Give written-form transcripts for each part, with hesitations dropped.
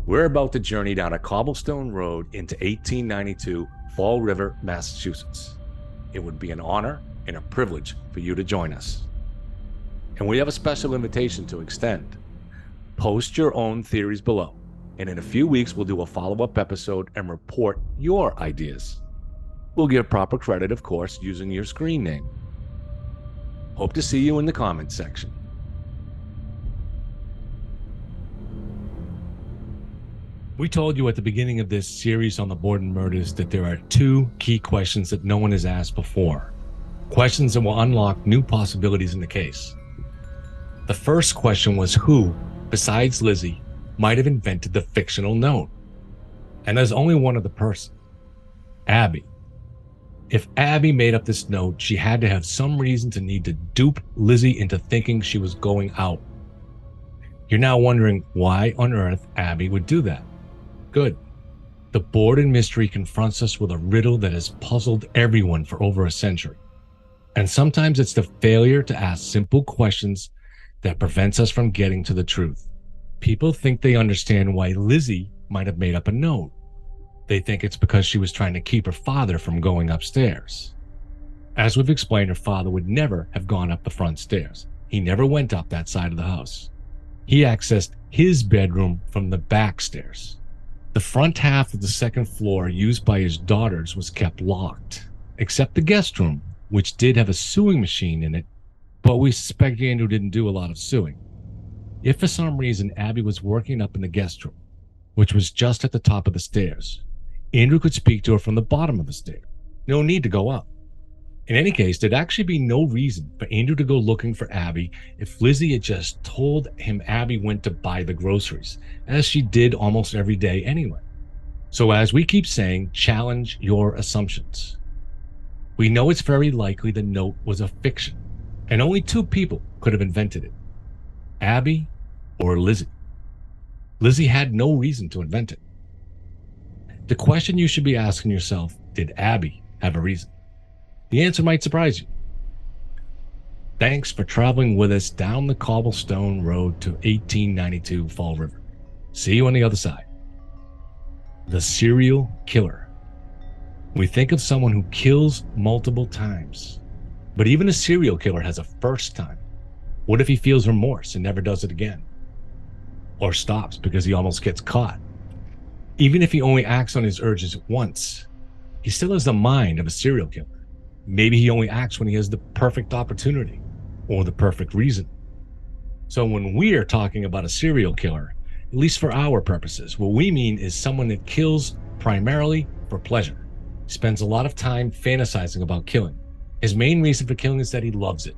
We're about to journey down a cobblestone road into 1892 Fall River, Massachusetts. It would be an honor and a privilege for you to join us. And we have a special invitation to extend. Post your own theories below, and in a few weeks we'll do a follow-up episode and report your ideas. We'll give proper credit, of course, using your screen name. Hope to see you in the comments section. We told you at the beginning of this series on the Borden murders that there are two key questions that no one has asked before. Questions that will unlock new possibilities in the case. The first question was who, besides Lizzie, might have invented the fictional note? And there's only one other person. Abby. If Abby made up this note, she had to have some reason to need to dupe Lizzie into thinking she was going out. You're now wondering why on earth Abby would do that. Good. The Borden mystery confronts us with a riddle that has puzzled everyone for over a century. And sometimes it's the failure to ask simple questions that prevents us from getting to the truth. People think they understand why Lizzie might have made up a note. They think it's because she was trying to keep her father from going upstairs. As we've explained, her father would never have gone up the front stairs. He never went up that side of the house. He accessed his bedroom from the back stairs. The front half of the second floor used by his daughters was kept locked, except the guest room, which did have a sewing machine in it, but we suspect Andrew didn't do a lot of sewing. If for some reason Abby was working up in the guest room, which was just at the top of the stairs, Andrew could speak to her from the bottom of the stairs. No need to go up. In any case, there'd actually be no reason for Andrew to go looking for Abby if Lizzie had just told him Abby went to buy the groceries, as she did almost every day anyway. So as we keep saying, challenge your assumptions. We know it's very likely the note was a fiction, and only two people could have invented it. Abby or Lizzie. Lizzie had no reason to invent it. The question you should be asking yourself, did Abby have a reason? The answer might surprise you. Thanks for traveling with us down the cobblestone road to 1892 Fall River. See you on the other side. The serial killer. We think of someone who kills multiple times, but even a serial killer has a first time. What if he feels remorse and never does it again? Or stops because he almost gets caught? Even if he only acts on his urges once, he still has the mind of a serial killer. Maybe he only acts when he has the perfect opportunity or the perfect reason. So when we are talking about a serial killer, at least for our purposes, what we mean is someone that kills primarily for pleasure. He spends a lot of time fantasizing about killing. His main reason for killing is that he loves it.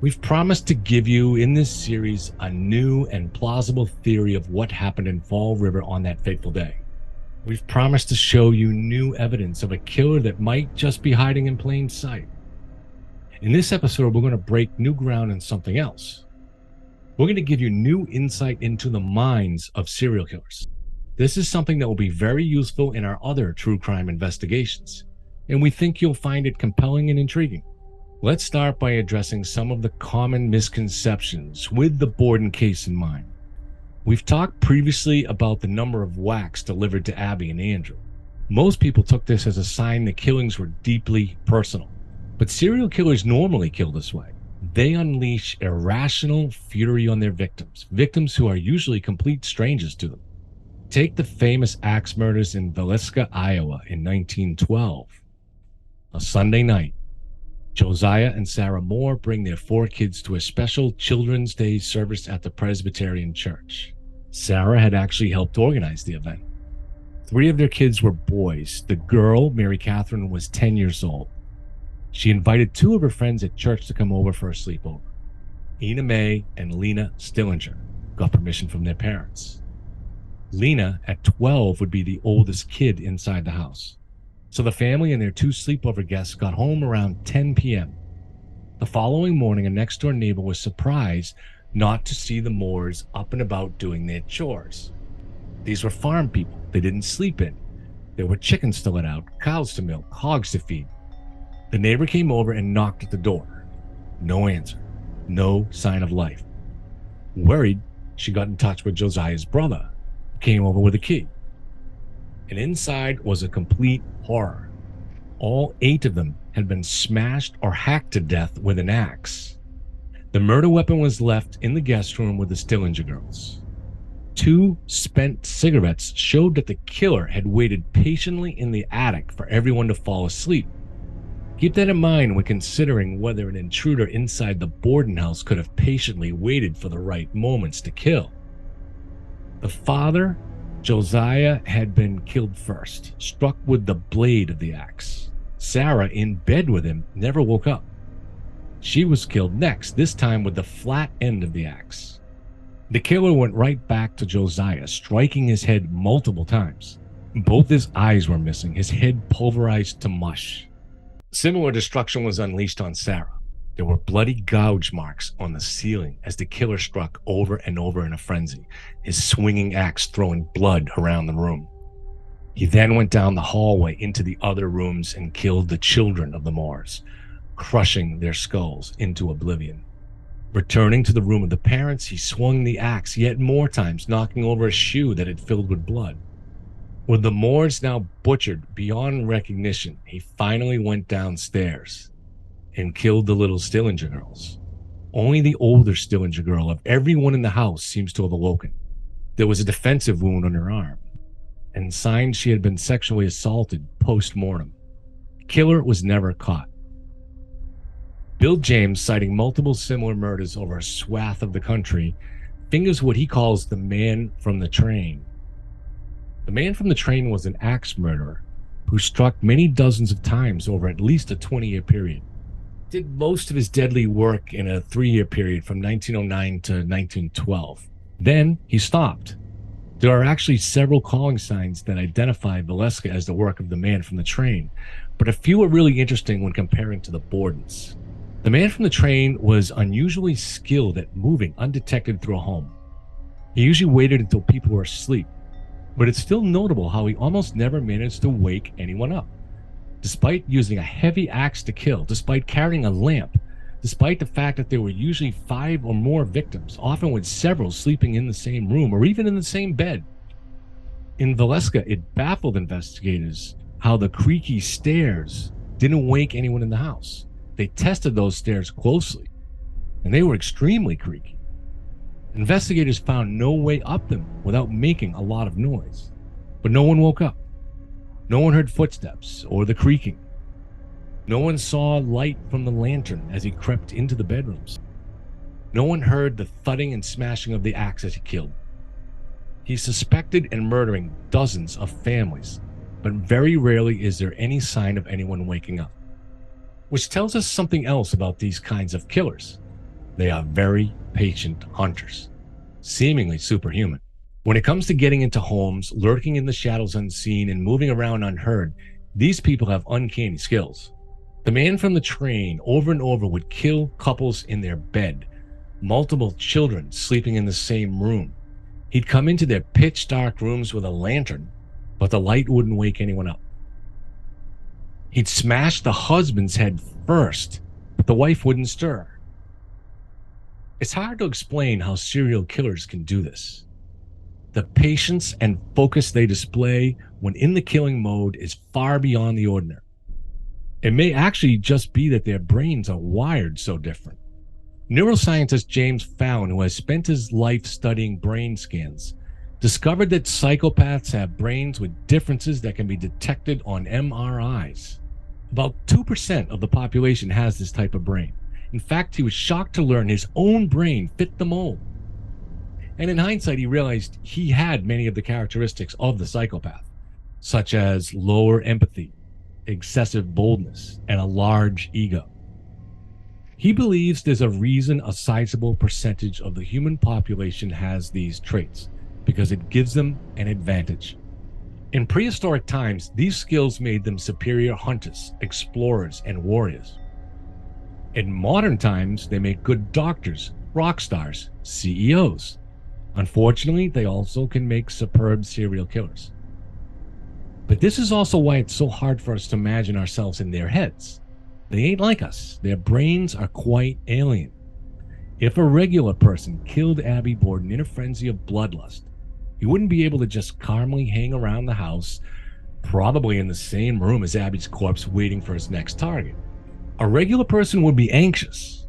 We've promised to give you in this series a new and plausible theory of what happened in Fall River on that fateful day. We've promised to show you new evidence of a killer that might just be hiding in plain sight. In this episode, we're going to break new ground in something else. We're going to give you new insight into the minds of serial killers. This is something that will be very useful in our other true crime investigations, and we think you'll find it compelling and intriguing. Let's start by addressing some of the common misconceptions with the Borden case in mind. We've talked previously about the number of whacks delivered to Abby and Andrew. Most people took this as a sign the killings were deeply personal. But serial killers normally kill this way. They unleash irrational fury on their victims, victims who are usually complete strangers to them. Take the famous axe murders in Villisca, Iowa in 1912. A Sunday night, Josiah and Sarah Moore bring their 4 kids to a special Children's Day service at the Presbyterian Church. Sarah had actually helped organize the event. 3 of their kids were boys. The girl, Mary Catherine, was 10 years old. She invited 2 of her friends at church to come over for a sleepover. Ina May and Lena Stillinger got permission from their parents. Lena, at 12, would be the oldest kid inside the house. So the family and their 2 sleepover guests got home around 10 p.m. The following morning, a next-door neighbor was surprised not to see the Moores up and about doing their chores. These were farm people they didn't sleep in. There were chickens to let out, cows to milk, hogs to feed. The neighbor came over and knocked at the door. No answer. No sign of life. Worried, she got in touch with Josiah's brother. came over with a key. And inside was a complete horror. All 8 of them had been smashed or hacked to death with an axe. The murder weapon was left in the guest room with the Stillinger girls. 2 spent cigarettes showed that the killer had waited patiently in the attic for everyone to fall asleep. Keep that in mind when considering whether an intruder inside the Borden house could have patiently waited for the right moments to kill. The father, Josiah, had been killed first, struck with the blade of the axe. Sarah, in bed with him, never woke up. She was killed next, this time with the flat end of the axe. The killer went right back to Josiah, striking his head multiple times. Both his eyes were missing, his head pulverized to mush. Similar destruction was unleashed on Sarah. There were bloody gouge marks on the ceiling as the killer struck over and over in a frenzy, his swinging axe throwing blood around the room. He then went down the hallway into the other rooms and killed the children of the Moores, crushing their skulls into oblivion. Returning to the room of the parents, he swung the axe yet more times, knocking over a shoe that had filled with blood. With the Moores now butchered beyond recognition, he finally went downstairs and killed the little Stillinger girls. Only the older Stillinger girl of everyone in the house seems to have awoken. There was a defensive wound on her arm, and signs she had been sexually assaulted post-mortem. The killer was never caught. Bill James, citing multiple similar murders over a swath of the country, fingers what he calls the man from the train. The man from the train was an axe murderer who struck many dozens of times over at least a 20-year period. Did most of his deadly work in a 3-year period from 1909 to 1912. Then he stopped. There are actually several calling signs that identify Villisca as the work of the man from the train, but a few are really interesting when comparing to the Bordens. The man from the train was unusually skilled at moving undetected through a home. He usually waited until people were asleep, but it's still notable how he almost never managed to wake anyone up. Despite using a heavy axe to kill, despite carrying a lamp, despite the fact that there were usually 5 or more victims, often with several sleeping in the same room or even in the same bed. In Villisca, it baffled investigators how the creaky stairs didn't wake anyone in the house. They tested those stairs closely, and they were extremely creaky. Investigators found no way up them without making a lot of noise, but no one woke up. No one heard footsteps or the creaking. No one saw light from the lantern as he crept into the bedrooms. No one heard the thudding and smashing of the axe as he killed. He suspected in murdering dozens of families, but very rarely is there any sign of anyone waking up. Which tells us something else about these kinds of killers. They are very patient hunters, seemingly superhuman. When it comes to getting into homes, lurking in the shadows unseen, and moving around unheard, these people have uncanny skills. The man from the train over and over would kill couples in their bed, multiple children sleeping in the same room. He'd come into their pitch dark rooms with a lantern, but the light wouldn't wake anyone up. He'd smash the husband's head first, but the wife wouldn't stir. It's hard to explain how serial killers can do this. The patience and focus they display when in the killing mode is far beyond the ordinary. It may actually just be that their brains are wired so different. Neuroscientist James Fallon, who has spent his life studying brain scans, discovered that psychopaths have brains with differences that can be detected on MRIs. About 2% of the population has this type of brain. In fact, he was shocked to learn his own brain fit the mold. And in hindsight, he realized he had many of the characteristics of the psychopath, such as lower empathy, excessive boldness, and a large ego. He believes there's a reason a sizable percentage of the human population has these traits, because it gives them an advantage. In prehistoric times, these skills made them superior hunters, explorers, and warriors. In modern times, they make good doctors, rock stars, CEOs. Unfortunately, they also can make superb serial killers. But this is also why it's so hard for us to imagine ourselves in their heads. They ain't like us. Their brains are quite alien. If a regular person killed Abby Borden in a frenzy of bloodlust, He wouldn't be able to just calmly hang around the house, probably in the same room as Abby's corpse, waiting for his next target. A regular person would be anxious.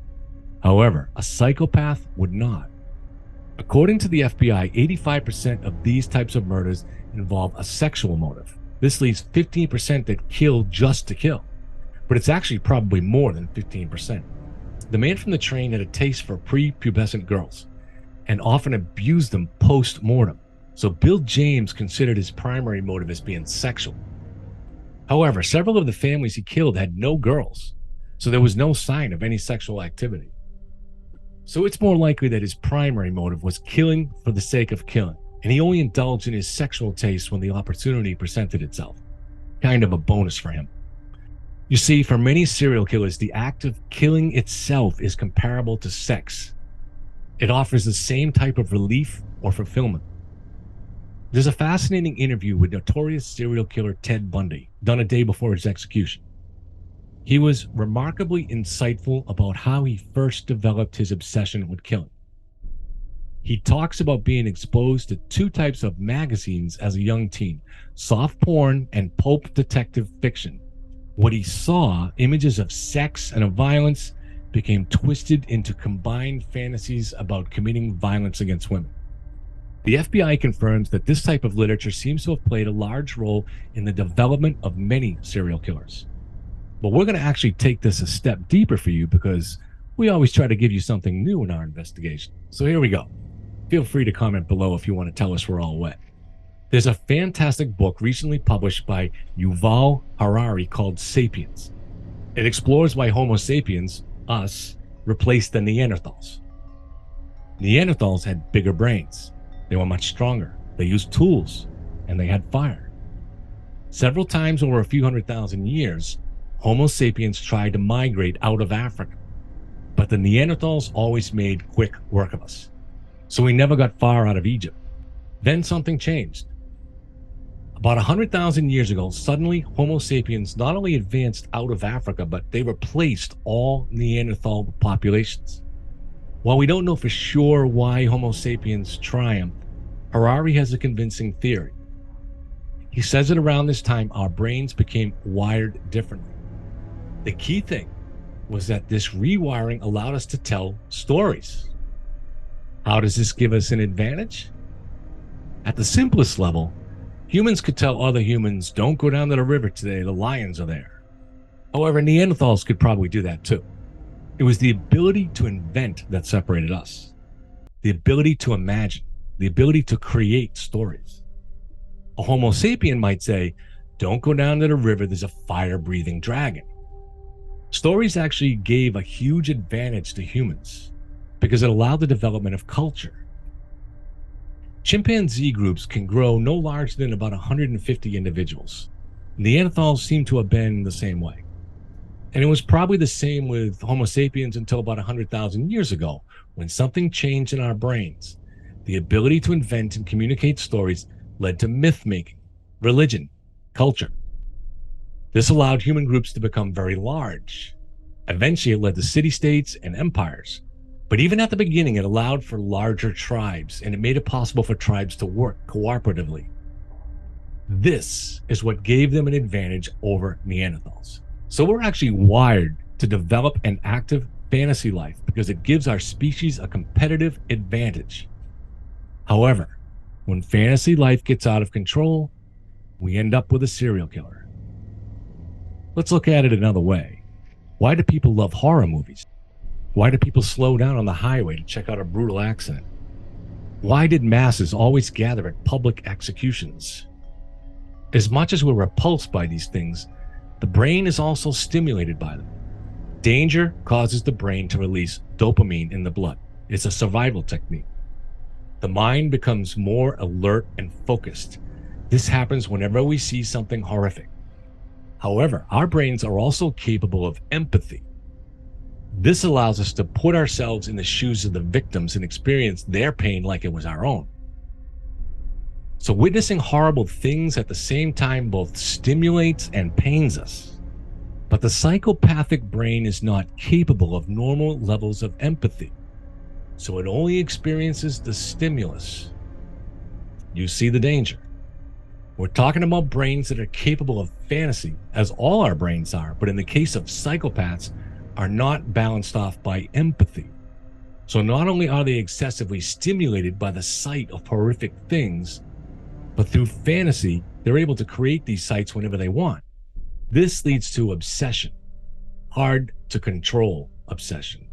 However, a psychopath would not. According to the FBI, 85% of these types of murders involve a sexual motive. This leaves 15% that kill just to kill. But it's actually probably more than 15%. The man from the train had a taste for prepubescent girls and often abused them post-mortem. So Bill James considered his primary motive as being sexual. However, several of the families he killed had no girls, so there was no sign of any sexual activity. So it's more likely that his primary motive was killing for the sake of killing, and he only indulged in his sexual taste when the opportunity presented itself. Kind of a bonus for him. You see, for many serial killers, the act of killing itself is comparable to sex. It offers the same type of relief or fulfillment. There's a fascinating interview with notorious serial killer Ted Bundy, done a day before his execution. He was remarkably insightful about how he first developed his obsession with killing. He talks about being exposed to two types of magazines as a young teen, soft porn and pulp detective fiction. What he saw, images of sex and of violence, became twisted into combined fantasies about committing violence against women. The FBI confirms that this type of literature seems to have played a large role in the development of many serial killers. But we're going to actually take this a step deeper for you because we always try to give you something new in our investigation. So here we go. Feel free to comment below if you want to tell us we're all wet. There's a fantastic book recently published by Yuval Harari called Sapiens. It explores why Homo sapiens, us, replaced the Neanderthals. Neanderthals had bigger brains. They were much stronger. They used tools, and they had fire. Several times over a few 100,000 years, Homo sapiens tried to migrate out of Africa, but the Neanderthals always made quick work of us. So we never got far out of Egypt. Then something changed. About 100,000 years ago, suddenly Homo sapiens not only advanced out of Africa, but they replaced all Neanderthal populations. While we don't know for sure why Homo sapiens triumphed, Harari has a convincing theory. He says that around this time, our brains became wired differently. The key thing was that this rewiring allowed us to tell stories. How does this give us an advantage? At the simplest level, humans could tell other humans, don't go down to the river today, the lions are there. However, Neanderthals could probably do that too. It was the ability to invent that separated us. The ability to imagine, the ability to create stories. A Homo sapien might say, don't go down to the river, there's a fire-breathing dragon. Stories actually gave a huge advantage to humans because it allowed the development of culture. Chimpanzee groups can grow no larger than about 150 individuals. Neanderthals seem to have been the same way. And it was probably the same with Homo sapiens until about 100,000 years ago, when something changed in our brains. The ability to invent and communicate stories led to myth-making, religion, culture. This allowed human groups to become very large. Eventually, it led to city-states and empires. But even at the beginning, it allowed for larger tribes, and it made it possible for tribes to work cooperatively. This is what gave them an advantage over Neanderthals. So we're actually wired to develop an active fantasy life because it gives our species a competitive advantage. However, when fantasy life gets out of control, we end up with a serial killer. Let's look at it another way. Why do people love horror movies? Why do people slow down on the highway to check out a brutal accident? Why did masses always gather at public executions? As much as we're repulsed by these things, the brain is also stimulated by them. Danger causes the brain to release dopamine in the blood. It's a survival technique. The mind becomes more alert and focused. This happens whenever we see something horrific. However, our brains are also capable of empathy. This allows us to put ourselves in the shoes of the victims and experience their pain like it was our own. So witnessing horrible things at the same time both stimulates and pains us. But the psychopathic brain is not capable of normal levels of empathy. So it only experiences the stimulus. You see the danger. We're talking about brains that are capable of fantasy, as all our brains are, but in the case of psychopaths, are not balanced off by empathy. So not only are they excessively stimulated by the sight of horrific things, but through fantasy, they're able to create these sights whenever they want. This leads to obsession, hard to control obsession.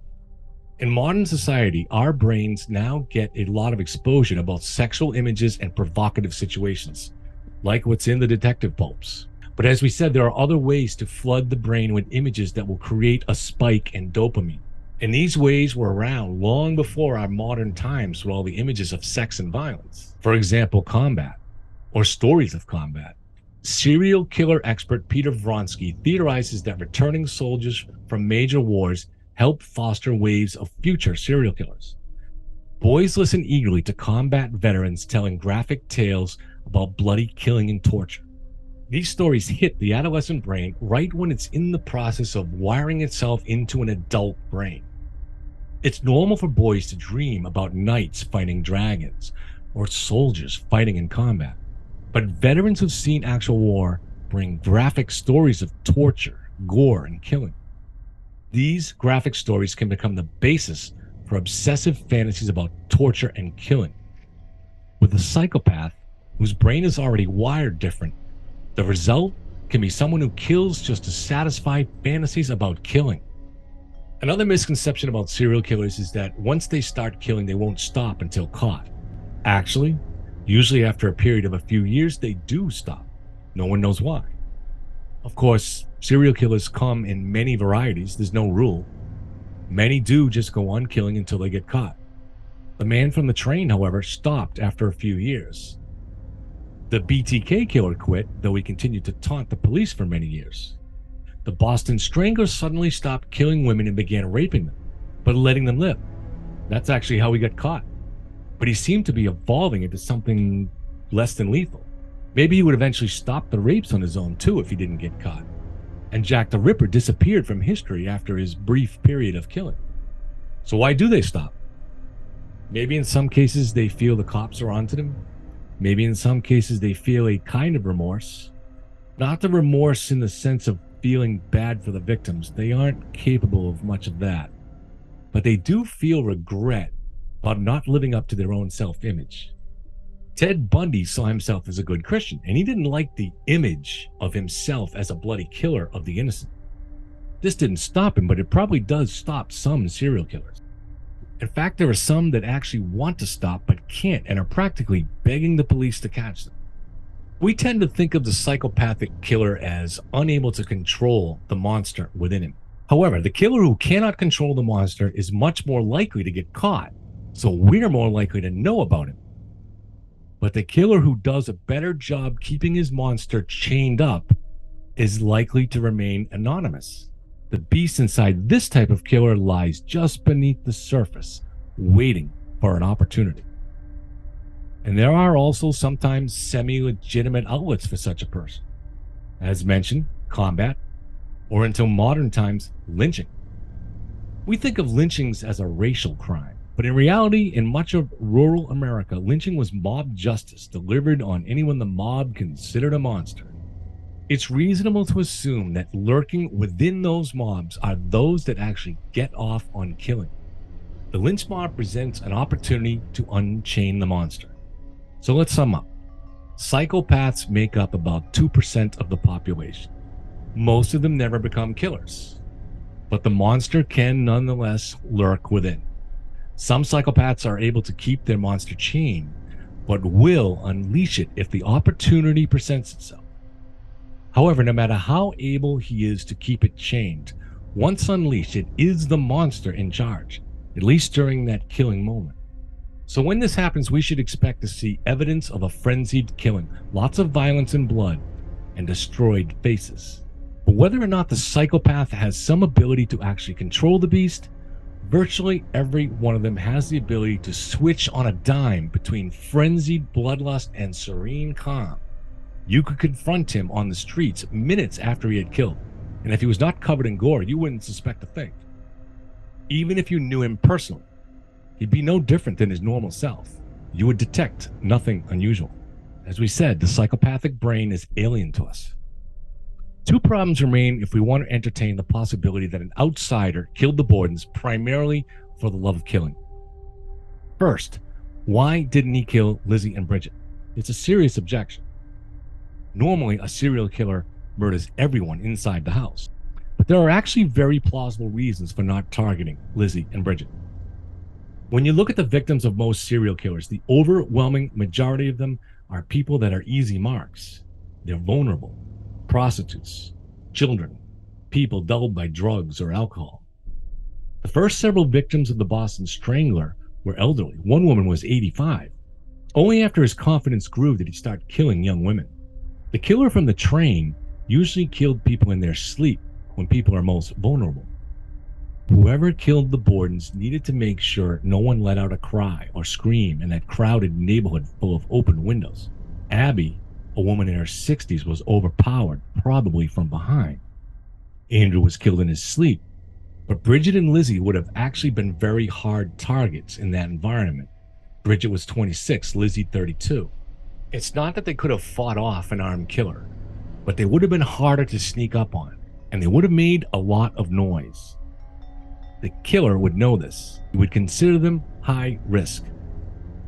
In modern society, our brains now get a lot of exposure to both sexual images and provocative situations, like what's in the detective pulps. But as we said, there are other ways to flood the brain with images that will create a spike in dopamine. And these ways were around long before our modern times with all the images of sex and violence. For example, combat, or stories of combat. Serial killer expert Peter Vronsky theorizes that returning soldiers from major wars help foster waves of future serial killers. Boys listen eagerly to combat veterans telling graphic tales about bloody killing and torture. These stories hit the adolescent brain right when it's in the process of wiring itself into an adult brain. It's normal for boys to dream about knights fighting dragons or soldiers fighting in combat. But veterans who've seen actual war bring graphic stories of torture, gore, and killing. These graphic stories can become the basis for obsessive fantasies about torture and killing. With a psychopath, whose brain is already wired different, the result can be someone who kills just to satisfy fantasies about killing. Another misconception about serial killers is that once they start killing, they won't stop until caught. Actually, usually after a period of a few years, they do stop. No one knows why. Of course, serial killers come in many varieties. There's no rule. Many do just go on killing until they get caught. The man from the train, however, stopped after a few years. The BTK killer quit, though he continued to taunt the police for many years. The Boston Strangler suddenly stopped killing women and began raping them, but letting them live. That's actually how he got caught. But he seemed to be evolving into something less than lethal. Maybe he would eventually stop the rapes on his own too if he didn't get caught. And Jack the Ripper disappeared from history after his brief period of killing. So why do they stop? Maybe in some cases they feel the cops are onto them. Maybe in some cases they feel a kind of remorse. Not the remorse in the sense of feeling bad for the victims. They aren't capable of much of that. But they do feel regret about not living up to their own self-image. Ted Bundy saw himself as a good Christian, and he didn't like the image of himself as a bloody killer of the innocent. This didn't stop him, but it probably does stop some serial killers. In fact, there are some that actually want to stop but can't and are practically begging the police to catch them. We tend to think of the psychopathic killer as unable to control the monster within him. However, the killer who cannot control the monster is much more likely to get caught, so we're more likely to know about him. But the killer who does a better job keeping his monster chained up is likely to remain anonymous. The beast inside this type of killer lies just beneath the surface, waiting for an opportunity. And there are also sometimes semi-legitimate outlets for such a person. As mentioned, combat, or until modern times, lynching. We think of lynchings as a racial crime, but in reality, in much of rural America, lynching was mob justice delivered on anyone the mob considered a monster. It's reasonable to assume that lurking within those mobs are those that actually get off on killing. The lynch mob presents an opportunity to unchain the monster. So let's sum up. Psychopaths make up about 2% of the population. Most of them never become killers, but the monster can nonetheless lurk within. Some psychopaths are able to keep their monster chained, but will unleash it if the opportunity presents itself. However, no matter how able he is to keep it chained, once unleashed, it is the monster in charge, at least during that killing moment. So when this happens, we should expect to see evidence of a frenzied killing, lots of violence and blood, and destroyed faces. But whether or not the psychopath has some ability to actually control the beast, virtually every one of them has the ability to switch on a dime between frenzied bloodlust and serene calm. You could confront him on the streets minutes after he had killed, and if he was not covered in gore, you wouldn't suspect a thing. Even if you knew him personally, he'd be no different than his normal self. You would detect nothing unusual. As we said, the psychopathic brain is alien to us. Two problems remain if we want to entertain the possibility that an outsider killed the Bordens primarily for the love of killing. First, why didn't he kill Lizzie and Bridget? It's a serious objection. Normally, a serial killer murders everyone inside the house, but there are actually very plausible reasons for not targeting Lizzie and Bridget. When you look at the victims of most serial killers, the overwhelming majority of them are people that are easy marks. They're vulnerable. Prostitutes, children, people dulled by drugs or alcohol. The first several victims of the Boston Strangler were elderly. One woman was 85. Only after his confidence grew did he start killing young women. The killer from the train usually killed people in their sleep when people are most vulnerable. Whoever killed the Bordens needed to make sure no one let out a cry or scream in that crowded neighborhood full of open windows. Abby, a woman in her 60s, was overpowered, probably from behind. Andrew was killed in his sleep, but Bridget and Lizzie would have actually been very hard targets in that environment. Bridget was 26, Lizzie 32. It's not that they could have fought off an armed killer, but they would have been harder to sneak up on, and they would have made a lot of noise. The killer would know this. He would consider them high risk.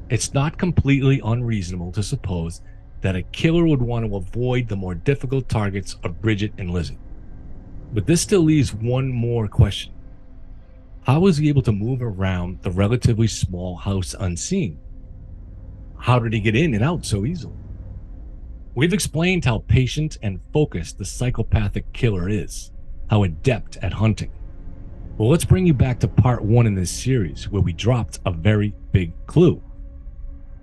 It's not completely unreasonable to suppose that a killer would want to avoid the more difficult targets of Bridget and Lizzie. But this still leaves one more question. How was he able to move around the relatively small house unseen? How did he get in and out so easily? We've explained how patient and focused the psychopathic killer is, how adept at hunting. Well, let's bring you back to part 1 in this series, where we dropped a very big clue.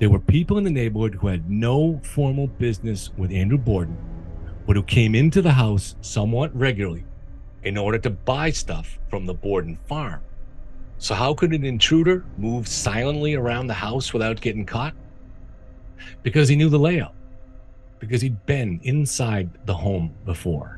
There were people in the neighborhood who had no formal business with Andrew Borden, but who came into the house somewhat regularly in order to buy stuff from the Borden farm. So how could an intruder move silently around the house without getting caught? Because he knew the layout. Because he'd been inside the home before.